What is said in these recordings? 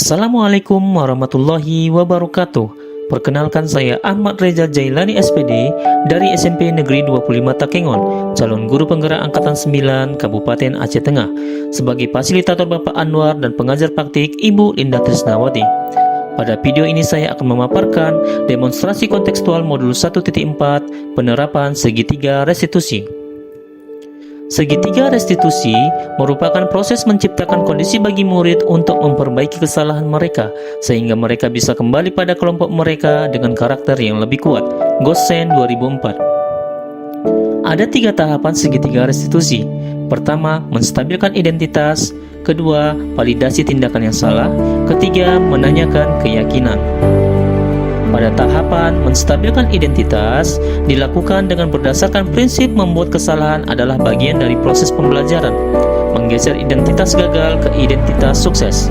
Assalamualaikum warahmatullahi wabarakatuh. Perkenalkan, saya Ahmad Reza Jailani SPD dari SMP Negeri 25 Takengon, calon guru penggerak Angkatan 9 Kabupaten Aceh Tengah, sebagai fasilitator Bapak Anwar dan pengajar praktik Ibu Linda Trisnawati. Pada video ini saya akan memaparkan demonstrasi kontekstual modul 1.4 penerapan segitiga restitusi. Segitiga restitusi merupakan proses menciptakan kondisi bagi murid untuk memperbaiki kesalahan mereka sehingga mereka bisa kembali pada kelompok mereka dengan karakter yang lebih kuat. Gosen 2004. Ada 3 tahapan segitiga restitusi. Pertama, menstabilkan identitas. Kedua, validasi tindakan yang salah. Ketiga, menanyakan keyakinan. Pada tahapan menstabilkan identitas dilakukan dengan berdasarkan prinsip membuat kesalahan adalah bagian dari proses pembelajaran, menggeser identitas gagal ke identitas sukses.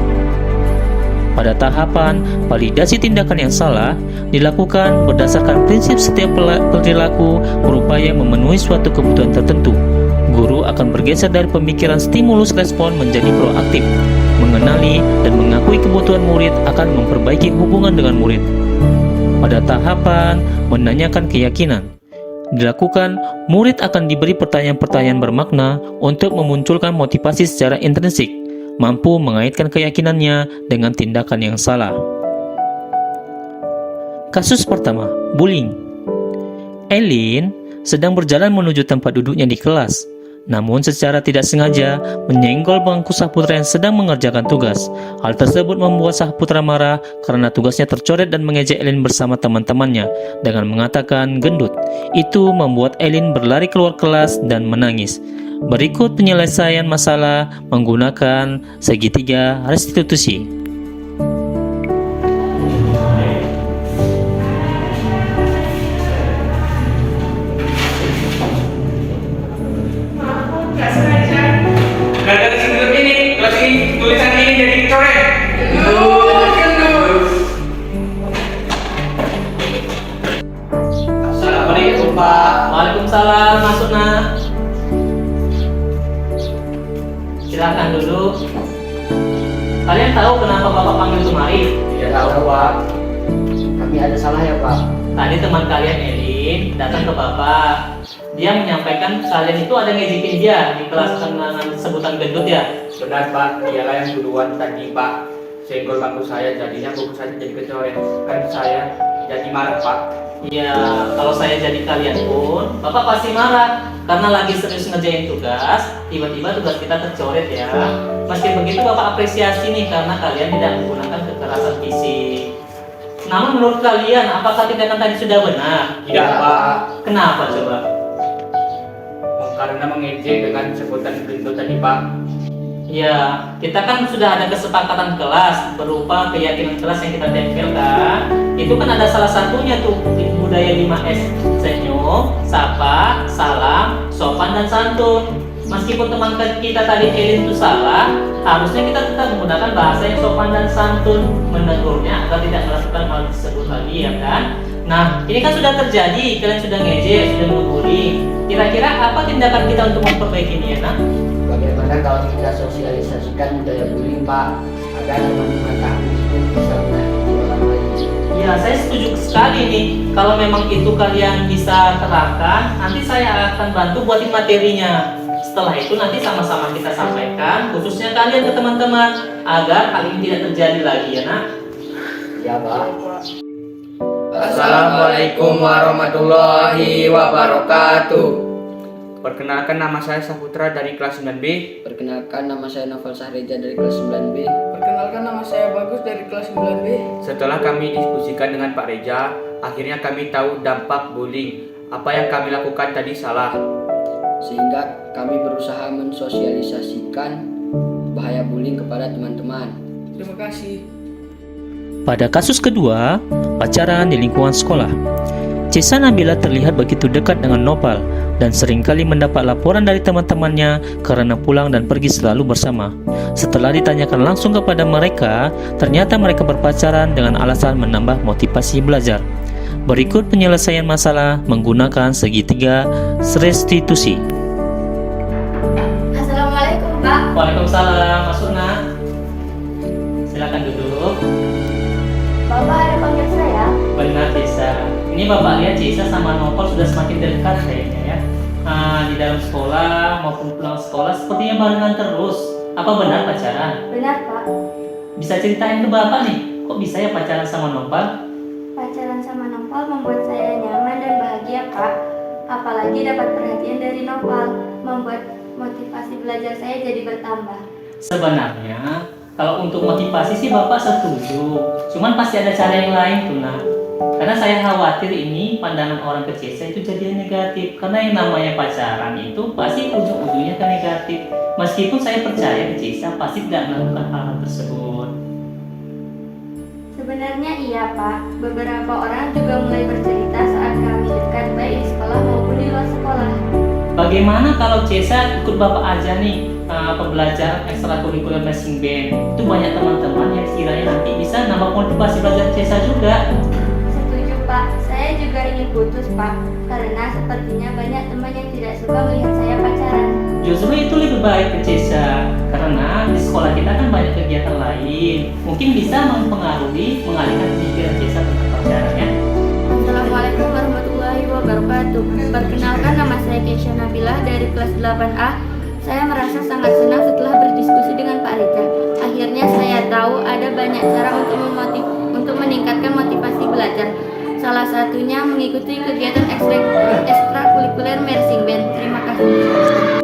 Pada tahapan validasi tindakan yang salah dilakukan berdasarkan prinsip setiap perilaku berupaya memenuhi suatu kebutuhan tertentu. Guru akan bergeser dari pemikiran stimulus respon menjadi proaktif, mengenali dan mengakui kebutuhan murid akan memperbaiki hubungan dengan murid. Pada tahapan menanyakan keyakinan dilakukan, murid akan diberi pertanyaan-pertanyaan bermakna untuk memunculkan motivasi secara intrinsik, mampu mengaitkan keyakinannya dengan tindakan yang salah. Kasus pertama, bullying. Eileen sedang berjalan menuju tempat duduknya di kelas, namun secara tidak sengaja menyenggol bangku Saputra yang sedang mengerjakan tugas. Hal tersebut membuat Saputra marah karena tugasnya tercoret dan mengejek Eileen bersama teman-temannya dengan mengatakan gendut. Itu membuat Eileen berlari keluar kelas dan menangis. Berikut penyelesaian masalah menggunakan segitiga restitusi. Tulisan ini jadi coret. Assalamualaikum Pak. Waalaikumsalam, masuk nak. Silakan duduk. Kalian tahu kenapa Bapak panggil kemari? Tidak tahu Pak. Kami ada salah ya Pak. Tadi teman kalian Eileen datang ke Bapak. Dia menyampaikan kalian itu ada ngejekin dia di kelas dengan sebutan gendut ya? Benar Pak, dialah yang duluan tadi Pak. Senggol bangku saya, jadinya buku saya jadi kecoret. Kan saya jadi marah Pak. Iya, kalau saya jadi kalian pun Bapak pasti marah karena lagi serius ngerjain tugas, tiba-tiba tugas kita tercoret ya. Meski begitu Bapak apresiasi nih karena kalian tidak menggunakan kekerasan fisik. Namun menurut kalian apakah tindakan tadi sudah benar? Tidak Pak. Kenapa coba? Karena mengejek dengan sebutan gendut tadi Pak. Ya, kita kan sudah ada kesepakatan kelas berupa keyakinan kelas yang kita tempelkan. Itu kan ada salah satunya tuh budaya 5S, senyum, sapa, salam, sopan dan santun. Meskipun teman kita tadi Eileen itu salah, harusnya kita tetap menggunakan bahasa yang sopan dan santun, menegurnya agar tidak melakukan hal tersebut lagi, ya kan? Nah, ini kan sudah terjadi, kalian sudah ngejek, sudah membuli. Kira-kira apa tindakan kita untuk memperbaikinya, nak? Bagaimana kalau kita sosialisasikan budaya bullying Pak, agar teman-teman kami itu bisa menyakiti orang lain? Ya, saya setuju sekali nih. Kalau memang itu kalian bisa terapkan, nanti saya akan bantu buatin materinya. Setelah itu nanti sama-sama kita sampaikan, khususnya kalian ke teman-teman, agar hal ini tidak terjadi lagi ya, nak? Ya Pak. Assalamualaikum warahmatullahi wabarakatuh. Perkenalkan, nama saya Saputra dari kelas 9B. Perkenalkan, nama saya Novel Sahreja dari kelas 9B. Perkenalkan, nama saya Bagus dari kelas 9B. Setelah kami diskusikan dengan Pak Reja, akhirnya kami tahu dampak bullying. Apa yang kami lakukan tadi salah. Sehingga kami berusaha mensosialisasikan bahaya bullying kepada teman-teman. Terima kasih. Pada kasus kedua, pacaran di lingkungan sekolah. Cesa Nabila terlihat begitu dekat dengan Nopal dan seringkali mendapat laporan dari teman-temannya karena pulang dan pergi selalu bersama. Setelah ditanyakan langsung kepada mereka, ternyata mereka berpacaran dengan alasan menambah motivasi belajar. Berikut penyelesaian masalah menggunakan segitiga restitusi. Assalamualaikum Pak. Waalaikumsalam, masuk nak. Silakan duduk. Benar Cesa. Ini Bapak lihat Cesa sama Nopal sudah semakin dekat kayaknya ya. Di dalam sekolah maupun pulang sekolah sepertinya barengan terus. Apa benar pacaran? Benar, Pak. Bisa ceritain ke Bapak nih, kok bisa ya pacaran sama Nopal? Pacaran sama Nopal membuat saya nyaman dan bahagia, Pak. Apalagi dapat perhatian dari Nopal, membuat motivasi belajar saya jadi bertambah. Sebenarnya kalau untuk motivasi sih Bapak setuju. Cuman pasti ada cara yang lain tuh nak. Karena saya khawatir ini pandangan orang ke Cesa itu jadi negatif. Karena yang namanya pacaran itu pasti ujung-ujungnya ke negatif. Meskipun saya percaya ke Cesa pasti tidak melakukan hal tersebut. Sebenarnya iya, Pak. Beberapa orang juga mulai bercerita saat kami dekat baik di sekolah maupun di luar sekolah. Bagaimana kalau Cesa ikut Bapak aja nih pembelajaran ekstrakurikuler marching band? Itu banyak teman-teman yang kiranya nanti bisa nambah motivasi belajar Cesa juga. Setuju, Pak. Saya juga ingin putus, Pak. Karena sepertinya banyak teman yang tidak suka melihat saya pacaran. Justru itu lebih baik ke Cesa, karena di sekolah kita kan banyak kegiatan lain. Mungkin bisa mempengaruhi mengalihkan pikiran Cesa tentang pacaran ya. Assalamualaikum warahmatullahi wabarakatuh. Perkenalkan, nama saya Keisha Nabilah dari kelas 8A. Saya merasa sangat senang setelah berdiskusi dengan Pak Rika. Akhirnya saya tahu ada banyak cara untuk meningkatkan motivasi belajar. Salah satunya mengikuti kegiatan ekstrakurikuler marching band. Terima kasih.